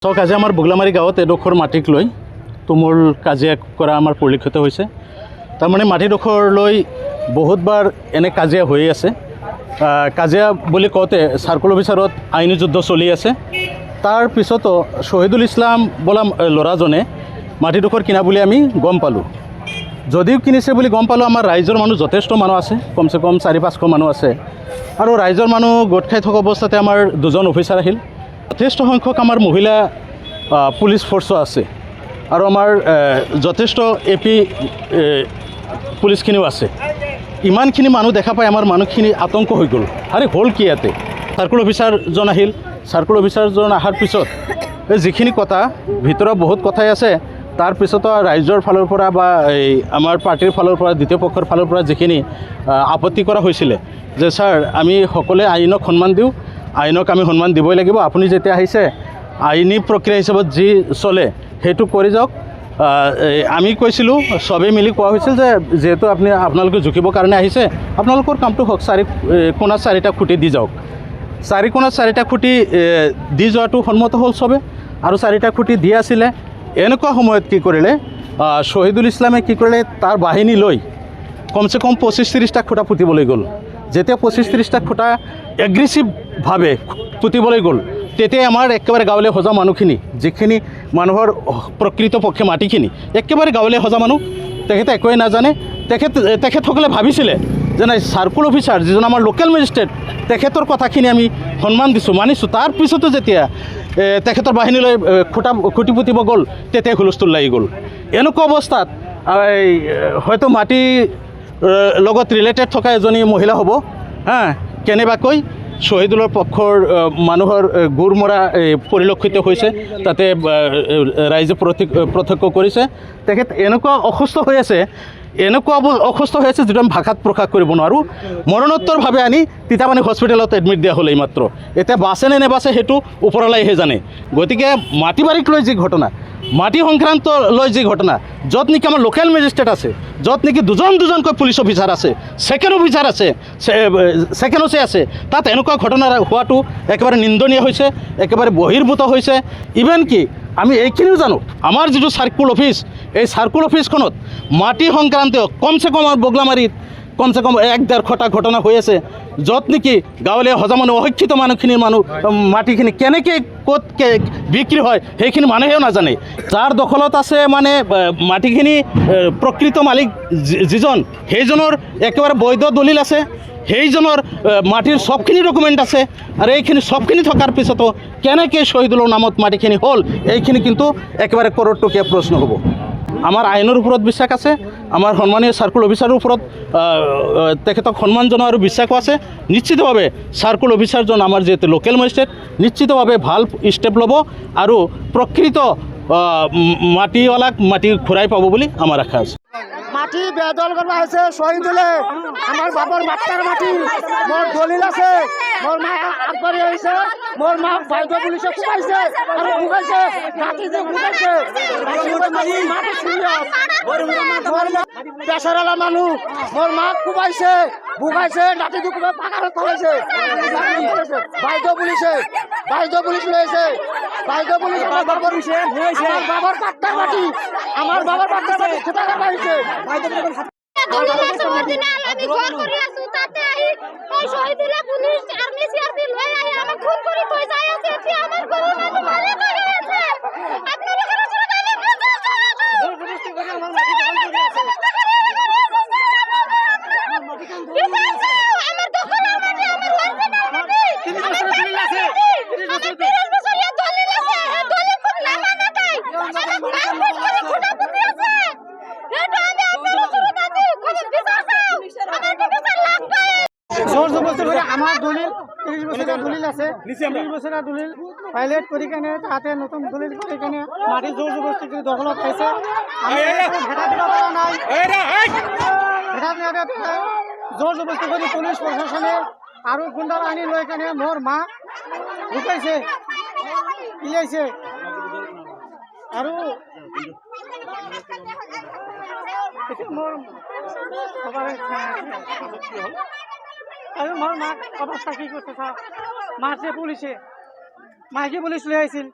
চাওক আজি আমাৰ বগলামাৰী গাঁৱত এডোখৰ মাটিক লৈ তুমুল কাজিয়া কৰা আমাৰ পৰিলক্ষিত হৈছে। তাৰমানে মাটিডোখৰ লৈ বহুতবাৰ এনে কাজিয়া হৈ আছে। কাজিয়া বুলি কওঁতে চাৰ্কুল অফিচাৰত আইনী যুদ্ধ চলি আছে। তাৰ পিছতো শহীদুল ইছলাম বোলা ল'ৰাজনে মাটিডোখৰ কিনা বুলি আমি গম পালোঁ। যদিও কিনিছে বুলি গম পালোঁ, আমাৰ ৰাইজৰ মানুহ যথেষ্ট মানুহ আছে, কমচে কম 400-500 মানুহ আছে। আৰু ৰাইজৰ মানুহ গোট খাই থকা অৱস্থাতে আমাৰ দুজন অফিচাৰ আহিল। যথেষ্ট সংখ্যক আমাৰ মহিলা পুলিচ ফ'ৰ্চো আছে আৰু আমাৰ যথেষ্ট এপি পুলিচখিনিও আছে। ইমানখিনি মানুহ দেখা পাই আমাৰ মানুহখিনি আতংক হৈ গ'ল। আৰে হ'ল কি ইয়াতে? চাৰ্কুল অফিচাৰজন আহিল। চাৰ্কুল অফিচাৰজন অহাৰ পিছত যিখিনি কথা ভিতৰত বহুত কথাই আছে, তাৰপিছতো ৰাইজৰ ফালৰ পৰা বা এই আমাৰ পাৰ্টিৰ ফালৰ পৰা দ্বিতীয় পক্ষৰ ফালৰ পৰা যিখিনি আপত্তি কৰা হৈছিলে যে ছাৰ আমি সকলোৱে আইনক সন্মান দিওঁ, আইনক আমি সন্মান দিবই লাগিব। আপুনি যেতিয়া আহিছে আইনী প্ৰক্ৰিয়া হিচাপত যি চলে সেইটো কৰি যাওক। আমি কৈছিলোঁ, চবেই মিলি কোৱা হৈছিল যে যিহেতু আপোনালোকে জুখিবৰ কাৰণে আহিছে, আপোনালোকৰ কামটো হওক, কোণাত 4টা খুঁটি দি যাওক। 4 কোণাত 4টা খুঁটি দি যোৱাটো সন্মত হ'ল চবে, আৰু 4টা খুঁটি দি আছিলে। এনেকুৱা সময়ত কি কৰিলে, শহীদুল ইছলামে কি কৰিলে, তাৰ বাহিনী লৈ কমচে কম 25-30টা খুঁটা পুতিবলৈ গ'ল। যেতিয়া 25-30টা খুঁটা এগ্ৰেছিভভাৱে পুতিবলৈ গ'ল, তেতিয়াই আমাৰ একেবাৰে গাঁৱলীয়া সজা মানুহখিনি, যিখিনি মানুহৰ প্ৰকৃতপক্ষে মাটিখিনি একেবাৰে গাঁৱলীয়া সজা মানুহ, তেখেতে একোৱে নাজানে। তেখেতসকলে ভাবিছিলে যে নাই, চাৰ্কুল অফিচাৰ যিজন আমাৰ লোকেল মেজিষ্ট্ৰেট, তেখেতৰ কথাখিনি আমি সন্মান দিছোঁ, মানিছোঁ। তাৰপিছতো যেতিয়া তেখেতৰ বাহিনীলৈ খুঁটি পুতিব গ'ল, তেতিয়াই হুলস্থুল লাগি গ'ল। এনেকুৱা অৱস্থাত হয়তো মাটি লগত ৰিলেটেড থকা এজনী মহিলা হ'ব, কেনেবাকৈ শহীদুলৰ পক্ষৰ মানুহৰ গোৰ মৰা পৰিলক্ষিত হৈছে। তাতে ৰাইজে প্ৰত্যক্ষ কৰিছে। তেখেত এনেকুৱা অসুস্থ হৈ আছে, যিটো আমি ভাষাত প্ৰকাশ কৰিব নোৱাৰোঁ। মৰণোত্তৰভাৱে আনি তিতাপানী হস্পিটেলত এডমিট দিয়া হ'ল এইমাত্ৰ। এতিয়া বাছে নে নেবাছে সেইটো ওপৰলাইহে জানে। গতিকে মাটি বাৰীক লৈ যি ঘটনা, মাটি সংক্ৰান্ত লৈ যি ঘটনা, য'ত নেকি আমাৰ লোকেল মেজিষ্ট্ৰেট আছে, য'ত নেকি দুজনকৈ পুলিচ অফিচাৰ আছে, ছেকেণ্ড অফিচাৰ আছে, ছেকেণ্ড অচি আছে, তাত এনেকুৱা ঘটনা হোৱাটো একেবাৰে নিন্দনীয় হৈছে, একেবাৰে বহিৰ্ভূত হৈছে। ইভেন কি আমি এইখিনিও জানো, আমাৰ যিটো চাৰ্কুল অফিচ, এই চাৰ্কুল অফিচখনত মাটি সংক্ৰান্তীয় কমচে কম আমাৰ বগলামাৰীত কমচে কম 1-1.5টা ঘটনা হৈ আছে, য'ত নেকি গাঁৱলীয়া সজা মানুহ, অশিক্ষিত মানুহখিনিৰ মাটিখিনি কেনেকৈ ক'ত বিক্ৰী হয় সেইখিনি মানুহেও নাজানে। যাৰ দখলত আছে মানে মাটিখিনি প্ৰকৃত মালিক যিজন, সেইজনৰ একেবাৰে বৈধ দলিল আছে, সেইজনৰ মাটিৰ চবখিনি ডকুমেণ্ট আছে। আৰু এইখিনি চবখিনি থকাৰ পিছতো কেনেকৈ শহীদুলৰ নামত মাটিখিনি হ'ল, এইখিনি কিন্তু একেবাৰে কৰৰটকীয়া প্ৰশ্ন হ'ব। আমাৰ আইনৰ ওপৰত বিশ্বাস আছে, আমাৰ সন্মানীয় চাৰ্কুল অফিচাৰৰ ওপৰত তেখেতক সন্মান জনোৱা আৰু বিশ্বাসো আছে। নিশ্চিতভাৱে চাৰ্কুল অফিচাৰজন আমাৰ যিহেতু লোকেল মেজিষ্ট্ৰেট, নিশ্চিতভাৱে ভাল ষ্টেপ ল'ব আৰু প্ৰকৃত মাটিৱালাক মাটি ঘূৰাই পাব বুলি আমাৰ আশা আছে। মাটি বেদল করা হয়েছে শহীদুলে, আমার বাবার মাত্রার মাটি, মোর দলিল আছে, মোর মা আগবাড়ি হয়েছে, মোর মা বাইদ পুলিশে কুবাইছে আর বুগাইছে, নাতি যে বুগাইছে, পেশারালা মানুষ, মোর মা কুবাইছে, বুগাইছে, নাতি যে কুবাই পাকার তোলাইছে, বাইদ পুলিশ লয়েছে, বাইদ পুলিশ আমার বাবার পাত্তার মাটি, আমার বাবার পাত্তার মাটি খেতে হয়েছে। আমার দলিল 30 বছরের দলিল আছে, 30 বছরের দলিল পাইলট করে কেনে তাতে নতুন দলিল করে কেনে মাটি জোর জবরদস্তি করে দখলত পাইছে। জোর জবরদস্তি করে পুলিশ প্রশাসনে আৰু গুণ্ডা বাহিনী লৈ কেনে মোৰ মা ঢুকাইছে, ইলাইছে। আৰু মোৰ মোৰ মাক অৱস্থা কি কৰিছে চাওক, মাৰছে পুলিচে, মাইকী পুলিচ লৈ আহিছিল,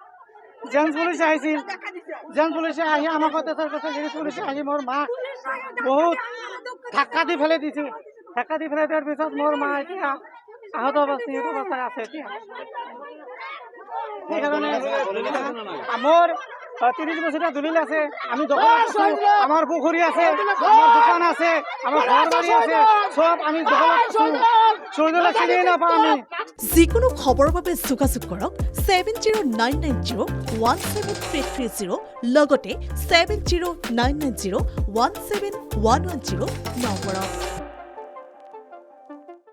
জেন্টস পুলিচ আহিছিল জেন্টস পুলিচে আহি আমাক অত্যাচাৰ কৰিছে লেডিজ পুলিচে আহি মোৰ মাক বহুত ধাক্কা দি ফেলাই দিছে ধাক্কা দি ফেলাই দিয়াৰ পিছত মোৰ মা এতিয়া আহত অৱস্থাত আছে এতিয়া সেইকাৰণে মোৰ 30 বছৰীয়া দলিল আছে আমি দোকান আছোঁ আমাৰ পুখুৰী আছে আমাৰ দোকান আছে আমাৰ ঘৰ বাৰী আছে সব আমি দোকানত আছোঁ চুৰিলৈ চিনি নাপাওঁ আমি যিকোনো খবৰৰ বাবে যোগাযোগ কৰক 7099017330 লগতে 7099017110 নম্বৰত।